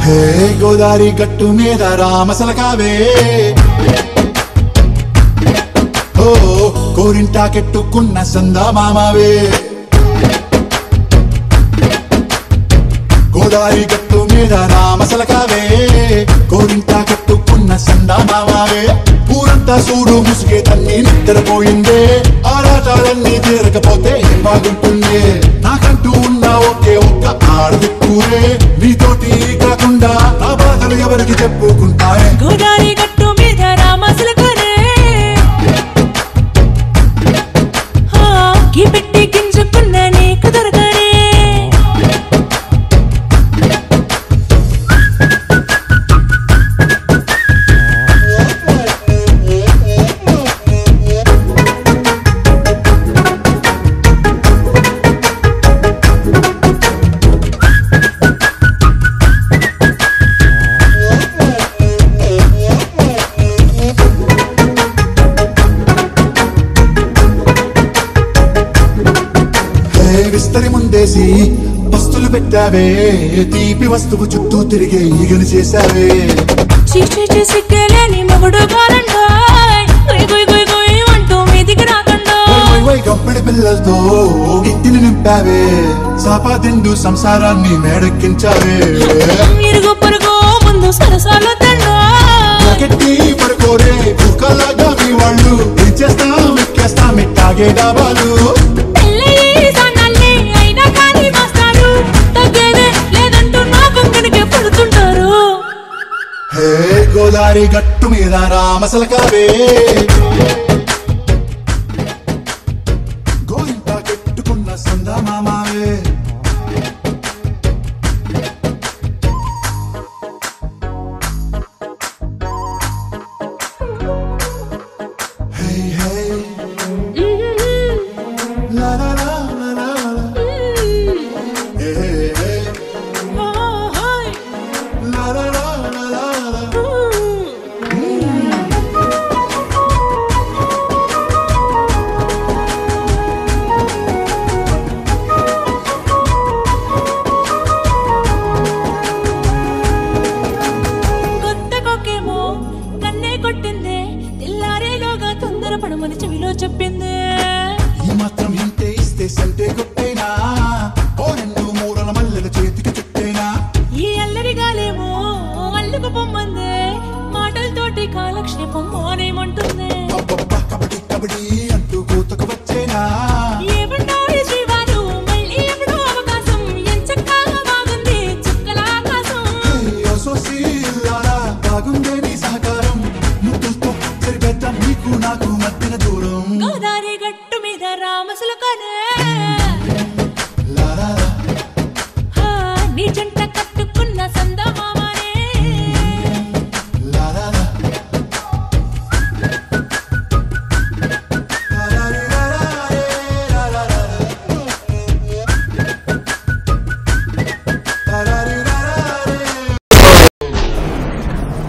హే గోదారి గట్టు మీద రామసలకావే ఓ కోరింటా కెట్టుకున్న సందా మామావే గోదారి గట్టు మీద రామసలకావే కోరింటా కెట్టుకున్న సందా మామావే ఊరంతా సూడు ముసుగే తన్ని నిద్రపోయిందే ఆరాటాలన్నీ తీరకపోతే ఏం బాగుంటుంది నాకంటూ ఉన్న ఒకే ఒక్క ఆడదిక్కురే నీతోటి కాకుండా నా బాధలు ఎవరికి చెప్పుకుంటాయే గోదారి గట్టు మీద రామసలకనే కి పెట్టి గింజుకున్న నీకు దొరకనే విస్తరి ముందేసి పస్తులు పెట్టావే తీపి వస్తువు చుట్టూ తిరిగే ఈగను చేశావే సిగ్గలేని మొగుడు అంటూ మీదికి రాకుండా గప్పడి పిల్లలతో ఇంటిని నింపావే సాపాదిండు సంసారాన్ని మేడెక్కించావే ఇరుగు పొరుగు ముందు సరసాలు గట్టి పడుకోరే కుక్కలాగా మీ వాళ్ళు ఇచ్చేస్తాం ఎక్కేస్తాం ఇట్టాగే డాబాలు హే గోదారి గట్టు మీద రామసలకావే గోరింటా కెట్టుకున్న సందా మామావే హే హే లా లా లా లా లా హే హే లా లా లా కొట్టిందే తెల్లారేలోగా తొందరపడమని చెవిలో చెప్పిందే ఈ మాత్రం ఇంతే ఇస్తే సంటే కొట్టేనా ఓ రెండు మూరల మల్లెల చేతికి చుట్టేనా ఈ అల్లరిగాలేమో అల్లుకు పొమ్మందే మాటలతోటి కాలక్షేపం మానేమంటుందే కబడ్డీ కబడ్డీ అంటూ కూతకు వచ్చేనా ఏమంటారు శ్రీవారు మళ్ళీ ఎప్పుడో అవకాశం ఎంచక్కా బాగుంది చుక్కల ఆకాశం బాగుందే నీ సహకారం ముద్దుతో సరిపెద్దాం నీకు నాకు మధ్యన దూరం గోదారి గట్టు మీద రామసలకనే లా లా లా నీ జంట